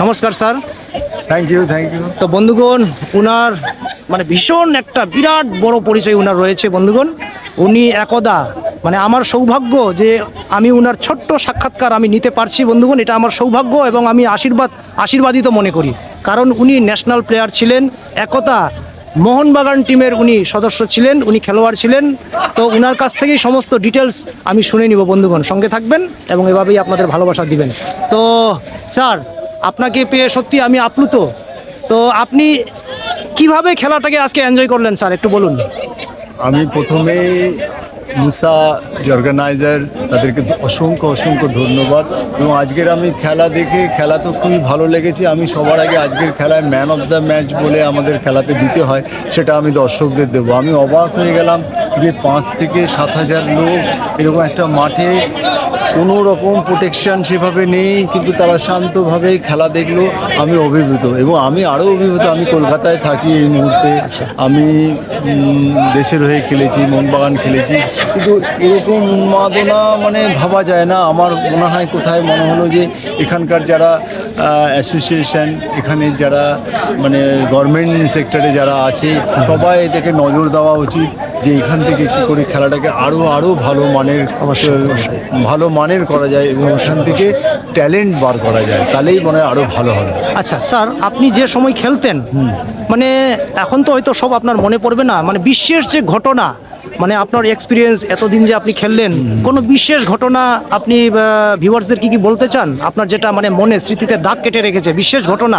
নমস্কার sir. Thank you তো বন্ধুগণ, উনার মানে ভীষণ একটা বিরাট বড় পরিচয় উনার রয়েছে বন্ধুগণ। উনি একদা মানে আমার সৌভাগ্য যে আমি উনার ছোট্ট সাক্ষাৎকার আমি নিতে পারছি বন্ধুগণ, এটা আমার সৌভাগ্য এবং আমি আশীর্বাদিত মনে করি। কারণ উনি ন্যাশনাল প্লেয়ার ছিলেন, একদা মোহনবাগান টিমের উনি সদস্য ছিলেন, উনি খেলোয়াড় ছিলেন। তো উনার কাছ থেকেই সমস্ত ডিটেলস আমি শুনে নিব বন্ধুগণ, সঙ্গে থাকবেন এবং এভাবেই আপনাদের ভালোবাসা দিবেন। তো স্যার, আপনাকে পেয়ে সত্যি আমি আপ্লুত। তো আপনি কিভাবে খেলাটাকে আজকে এনজয় করলেন স্যার, একটু বলুন। আমি প্রথমেই মুসা অর্গানাইজার তাদেরকে অসংখ্য ধন্যবাদ। এবং আজকের আমি খেলা দেখে খেলা তো খুবই ভালো লেগেছে। আমি সবার আগে আজকের খেলায় ম্যান অফ দ্য ম্যাচ বলে আমাদের খেলাতে দিতে হয়, সেটা আমি দর্শকদের দেবো। আমি অবাক হয়ে গেলাম যে 5 থেকে 7,000 লোক এরকম একটা মাঠে, কোনো রকম প্রোটেকশন সেভাবে নেই, কিন্তু তারা শান্তভাবে খেলা দেখলো। আমি অভিভূত এবং আমি আরও অভিভূত। আমি কলকাতায় থাকি এই মুহূর্তে, আমি দেশের হয়ে খেলেছি, মোহনবাগান খেলেছি, কিন্তু এরকম উন্মাদনা মানে ভাবা যায় না। আমার মনে হয় কোথায় মনে হলো যে এখানকার যারা অ্যাসোসিয়েশন, এখানে যারা মানে গভর্নমেন্ট সেক্টরে যারা আছে, সবাই এদেরকে নজর দেওয়া উচিত যে এখান থেকে কী করে খেলাটাকে আরও ভালো মানের করা যায় এবং ওখান থেকে ট্যালেন্ট বার করা যায়, তাহলেই মনে হয় আরও ভালো হবে। আচ্ছা স্যার, আপনি যে সময় খেলতেন মানে এখন তো হয়তো সব আপনার মনে পড়বে না, মানে বিশেষ যে ঘটনা, মানে আপনার এক্সপিরিয়েন্স এতদিন যে আপনি খেললেন, কোনো বিশেষ ঘটনা আপনি ভিউয়ার্সদের কি বলতে চান? আপনার যেটা মানে মনে স্মৃতিতে দাগ কেটে রেখেছে, বিশেষ ঘটনা।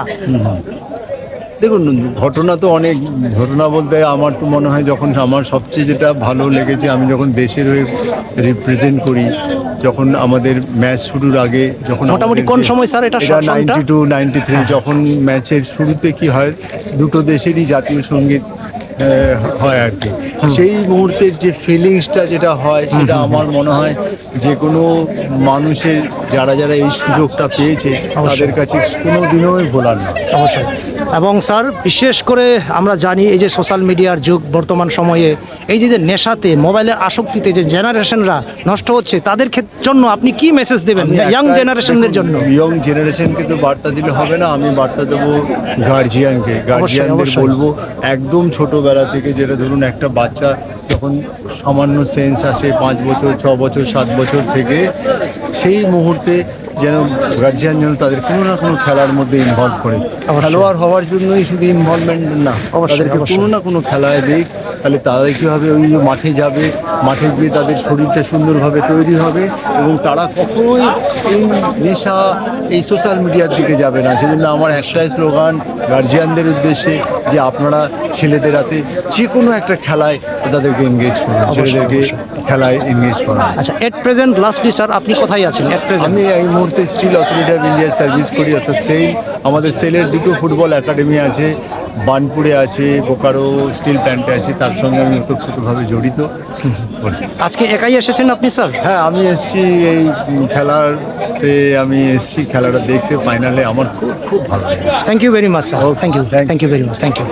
দেখুন, ঘটনা তো অনেক। ঘটনা বলতে আমার তো মনে হয় যখন আমার সবচেয়ে যেটা ভালো লেগেছে, আমি যখন দেশের হয়ে রিপ্রেজেন্ট করি, যখন আমাদের ম্যাচ শুরুর আগে, যখন মোটামুটি কোন সময় স্যার এটা? 92-93, যখন ম্যাচের শুরুতে কি হয়, দুটো দেশেরই জাতীয় সঙ্গীত হয় আর কি। সেই মুহূর্তের যে ফিলিংসটা যেটা হয়, সেটা আমার মনে হয় যে কোনো মানুষের যারা এই সুযোগটা পেয়েছে তাদের কাছে কোনো দিনও ভোলার না। অবশ্যই। এবং স্যার, বিশেষ করে আমরা জানি এই যে সোশ্যাল মিডিয়ার যুগ বর্তমান সময়ে, এই যে নেশাতে, মোবাইলের আসক্তিতে যে জেনারেশনরা নষ্ট হচ্ছে, তাদের জন্য আপনি কি মেসেজ দেবেন ইয়াং জেনারেশনদের জন্য? ইয়ং জেনারেশনকে তো বার্তা দিলে হবে না, আমি বার্তা দেবো গার্জিয়ানদের বলবো একদম ছোটোবেলা থেকে, যেটা ধরুন একটা বাচ্চা যখন সামান্য সেন্স আসে 5 বছর, 6 বছর, 7 বছর থেকে, সেই মুহূর্তে যেন গার্জিয়ান যেন তাদের কোনো না কোনো খেলার মধ্যে ইনভলভ করে। খেলোয়াড় হওয়ার জন্যই শুধু ইনভলভমেন্ট না, তাদেরকে কোনো না কোনো খেলায় দিক, তাহলে তারা কী হবে, ওই মাঠে যাবে, মাঠে গিয়ে তাদের শরীরটা সুন্দরভাবে তৈরি হবে এবং তারা কখনোই এই নেশা, এই সোশ্যাল মিডিয়ার দিকে যাবে না। সেজন্য আমার একটাই স্লোগান গার্জিয়ানদের উদ্দেশ্যে যে আপনারা ছেলেদের হাতে যে কোনো একটা খেলায় তাদেরকে এনগেজ করুন, ছেলেদেরকে খেলায় এনগেজ করুন। আচ্ছা, এট প্রেজেন্ট লাস্টলি স্যার আপনি কোথায় আছেন? আমি এই মুহূর্তে steel authority of India service করি, অর্থাৎ সেল। আমাদের সেলের 2টো ফুটবল একাডেমি আছে, বানপুরে আছে, বোকারো স্টিল প্ল্যান্টে আছে, তার সঙ্গে আমি ওতপ্রোতভাবে জড়িত। আজকে একাই এসেছেন আপনি স্যার? হ্যাঁ, আমি এসেছি এই খেলাতে, আমি এসেছি খেলাটা দেখতে, ফাইনালে। আমার খুব ভালো লাগে। Thank you very much sir. Thank you very much. Thank you.